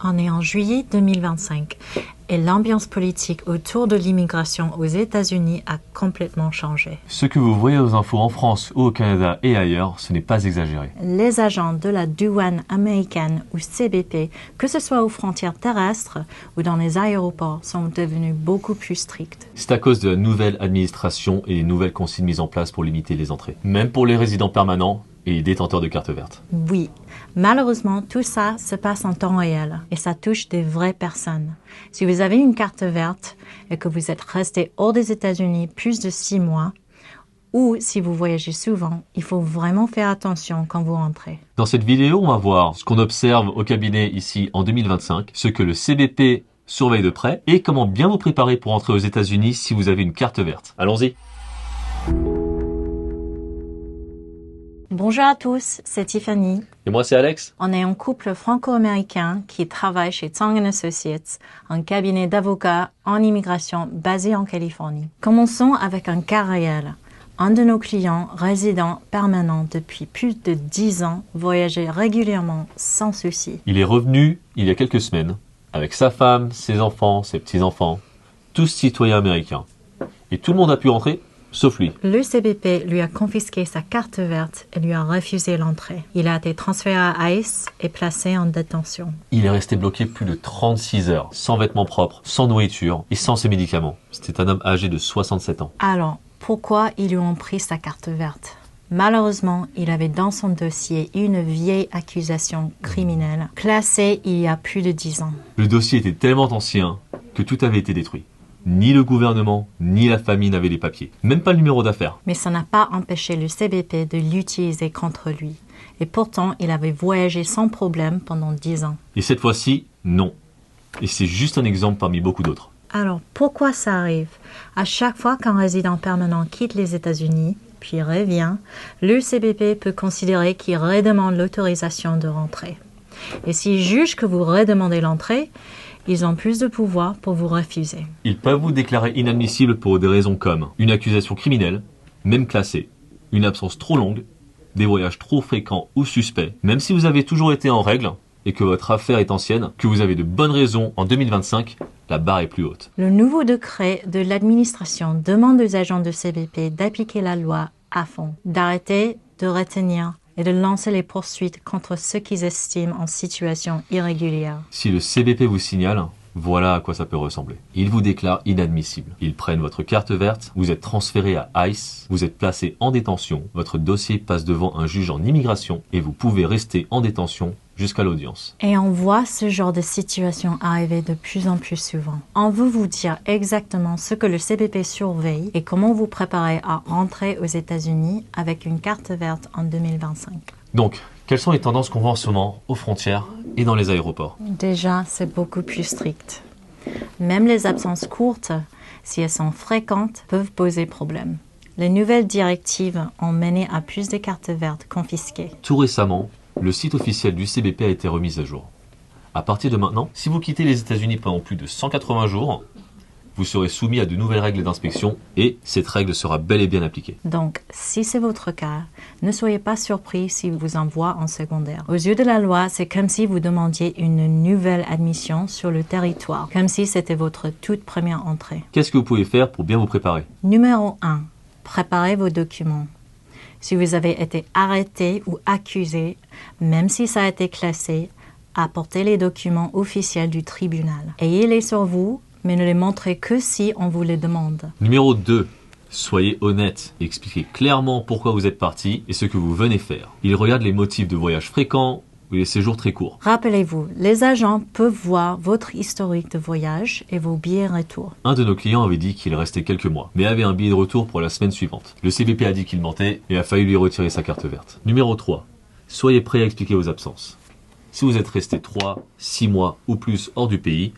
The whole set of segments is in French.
On est en juillet 2025 et l'ambiance politique autour de l'immigration aux États-Unis a complètement changé. Ce que vous voyez aux infos en France ou au Canada et ailleurs, ce n'est pas exagéré. Les agents de la douane américaine ou CBP, que ce soit aux frontières terrestres ou dans les aéroports, sont devenus beaucoup plus stricts. C'est à cause de la nouvelle administration et les nouvelles consignes mises en place pour limiter les entrées. Même pour les résidents permanents et les détenteurs de cartes vertes. Oui, malheureusement, tout ça se passe en temps réel et ça touche des vraies personnes. Si vous avez une carte verte et que vous êtes resté hors des États-Unis plus de 6 mois, ou si vous voyagez souvent, il faut vraiment faire attention quand vous rentrez. Dans cette vidéo, on va voir ce qu'on observe au cabinet ici en 2025, ce que le CBP surveille de près et comment bien vous préparer pour entrer aux États-Unis si vous avez une carte verte. Allons-y. Bonjour à tous, c'est Tiffany. Et moi, c'est Alex. On est un couple franco-américain qui travaille chez Tsang & Associates, un cabinet d'avocats en immigration basé en Californie. Commençons avec un cas réel. Un de nos clients, résident permanent depuis plus de 10 ans, voyageait régulièrement sans souci. Il est revenu il y a quelques semaines avec sa femme, ses enfants, ses petits-enfants, tous citoyens américains. Et tout le monde a pu rentrer, sauf lui. Le CBP lui a confisqué sa carte verte et lui a refusé l'entrée. Il a été transféré à ICE et placé en détention. Il est resté bloqué plus de 36 heures, sans vêtements propres, sans nourriture et sans ses médicaments. C'était un homme âgé de 67 ans. Alors, pourquoi ils lui ont pris sa carte verte? Malheureusement, il avait dans son dossier une vieille accusation criminelle, classée il y a plus de 10 ans. Le dossier était tellement ancien que tout avait été détruit. Ni le gouvernement, ni la famille n'avaient les papiers. Même pas le numéro d'affaires. Mais ça n'a pas empêché le CBP de l'utiliser contre lui. Et pourtant, il avait voyagé sans problème pendant 10 ans. Et cette fois-ci, non. Et c'est juste un exemple parmi beaucoup d'autres. Alors, pourquoi ça arrive? À chaque fois qu'un résident permanent quitte les États-Unis, puis revient, le CBP peut considérer qu'il redemande l'autorisation de rentrer. Et s'il juge que vous redemandez l'entrée, ils ont plus de pouvoir pour vous refuser. Ils peuvent vous déclarer inadmissible pour des raisons comme une accusation criminelle, même classée, une absence trop longue, des voyages trop fréquents ou suspects, même si vous avez toujours été en règle et que votre affaire est ancienne, que vous avez de bonnes raisons en 2025, la barre est plus haute. Le nouveau décret de l'administration demande aux agents de CBP d'appliquer la loi à fond, d'arrêter de retenir et de lancer les poursuites contre ceux qu'ils estiment en situation irrégulière. Si le CBP vous signale, voilà à quoi ça peut ressembler. Ils vous déclarent inadmissible. Ils prennent votre carte verte, vous êtes transféré à ICE, vous êtes placé en détention, votre dossier passe devant un juge en immigration et vous pouvez rester en détention jusqu'à l'audience. Et on voit ce genre de situation arriver de plus en plus souvent. On veut vous dire exactement ce que le CBP surveille et comment vous préparer à rentrer aux États-Unis avec une carte verte en 2025. Donc, quelles sont les tendances qu'on voit en ce moment aux frontières et dans les aéroports? Déjà, c'est beaucoup plus strict. Même les absences courtes, si elles sont fréquentes, peuvent poser problème. Les nouvelles directives ont mené à plus de cartes vertes confisquées. Tout récemment, le site officiel du CBP a été remis à jour. À partir de maintenant, si vous quittez les États-Unis pendant plus de 180 jours, vous serez soumis à de nouvelles règles d'inspection et cette règle sera bel et bien appliquée. Donc, si c'est votre cas, ne soyez pas surpris s'ils vous envoient en secondaire. Aux yeux de la loi, c'est comme si vous demandiez une nouvelle admission sur le territoire, comme si c'était votre toute première entrée. Qu'est-ce que vous pouvez faire pour bien vous préparer? Numéro 1. Préparez vos documents. Si vous avez été arrêté ou accusé, même si ça a été classé, apportez les documents officiels du tribunal. Ayez-les sur vous, mais ne les montrez que si on vous les demande. Numéro 2. Soyez honnête et expliquez clairement pourquoi vous êtes parti et ce que vous venez faire. Ils regardent les motifs de voyage fréquents ou les séjours très courts. Rappelez-vous, les agents peuvent voir votre historique de voyage et vos billets retour. Un de nos clients avait dit qu'il restait quelques mois, mais avait un billet de retour pour la semaine suivante. Le CBP a dit qu'il mentait et a failli lui retirer sa carte verte. Numéro 3. Soyez prêt à expliquer vos absences. Si vous êtes resté 3, 6 mois ou plus hors du pays,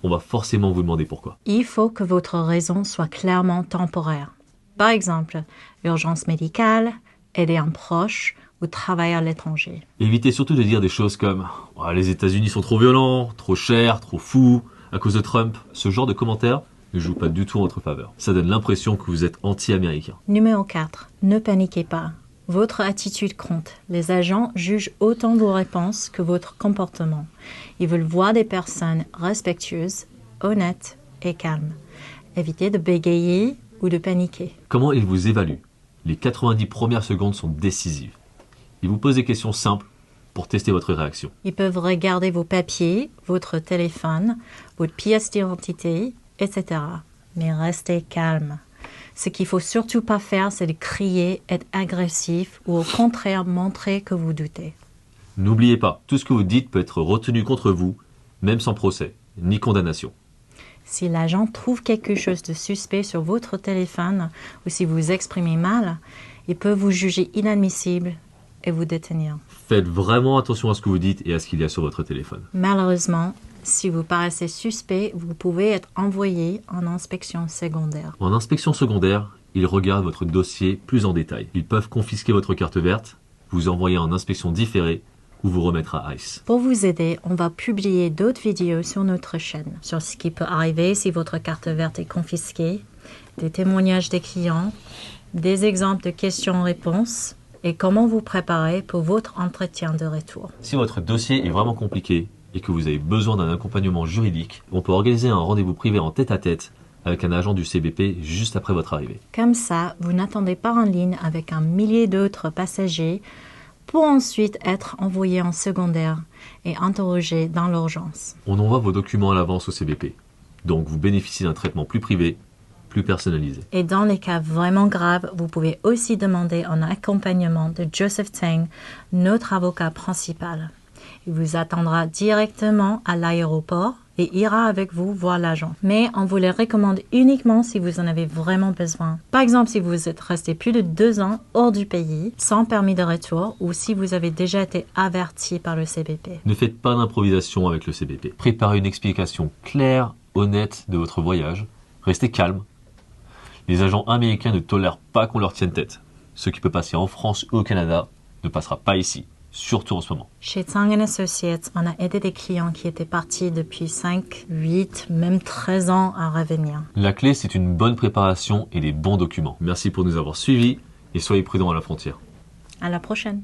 on va forcément vous demander pourquoi. Il faut que votre raison soit clairement temporaire. Par exemple, urgence médicale, aider un proche ou travailler à l'étranger. Évitez surtout de dire des choses comme oh, « les États-Unis sont trop violents, trop chers, trop fous, à cause de Trump ». Ce genre de commentaires ne joue pas du tout en votre faveur. Ça donne l'impression que vous êtes anti-américain. Numéro 4. Ne paniquez pas. Votre attitude compte. Les agents jugent autant vos réponses que votre comportement. Ils veulent voir des personnes respectueuses, honnêtes et calmes. Évitez de bégayer ou de paniquer. Comment ils vous évaluent? Les 90 premières secondes sont décisives. Ils vous posent des questions simples pour tester votre réaction. Ils peuvent regarder vos papiers, votre téléphone, votre pièce d'identité, etc. Mais restez calme. Ce qu'il ne faut surtout pas faire, c'est de crier, être agressif ou au contraire montrer que vous doutez. N'oubliez pas, tout ce que vous dites peut être retenu contre vous, même sans procès, ni condamnation. Si l'agent trouve quelque chose de suspect sur votre téléphone ou si vous vous exprimez mal, il peut vous juger inadmissible et vous détenir. Faites vraiment attention à ce que vous dites et à ce qu'il y a sur votre téléphone. Malheureusement, si vous paraissez suspect, vous pouvez être envoyé en inspection secondaire. En inspection secondaire, ils regardent votre dossier plus en détail. Ils peuvent confisquer votre carte verte, vous envoyer en inspection différée ou vous remettre à ICE. Pour vous aider, on va publier d'autres vidéos sur notre chaîne sur ce qui peut arriver si votre carte verte est confisquée, des témoignages des clients, des exemples de questions-réponses et comment vous préparer pour votre entretien de retour. Si votre dossier est vraiment compliqué et que vous avez besoin d'un accompagnement juridique, on peut organiser un rendez-vous privé en tête-à-tête avec un agent du CBP juste après votre arrivée. Comme ça, vous n'attendez pas en ligne avec un millier d'autres passagers pour ensuite être envoyé en secondaire et interrogé dans l'urgence. On envoie vos documents à l'avance au CBP, donc vous bénéficiez d'un traitement plus privé, plus personnalisé. Et dans les cas vraiment graves, vous pouvez aussi demander un accompagnement de Joseph Tang, notre avocat principal. Il vous attendra directement à l'aéroport et ira avec vous voir l'agent. Mais on vous les recommande uniquement si vous en avez vraiment besoin. Par exemple, si vous êtes resté plus de 2 ans hors du pays, sans permis de retour, ou si vous avez déjà été averti par le CBP. Ne faites pas d'improvisation avec le CBP. Préparez une explication claire, honnête de votre voyage. Restez calme. Les agents américains ne tolèrent pas qu'on leur tienne tête. Ce qui peut passer en France ou au Canada ne passera pas ici. Surtout en ce moment. Chez Tang & Associates, on a aidé des clients qui étaient partis depuis 5, 8, même 13 ans à revenir. La clé, c'est une bonne préparation et des bons documents. Merci pour nous avoir suivis et soyez prudents à la frontière. À la prochaine.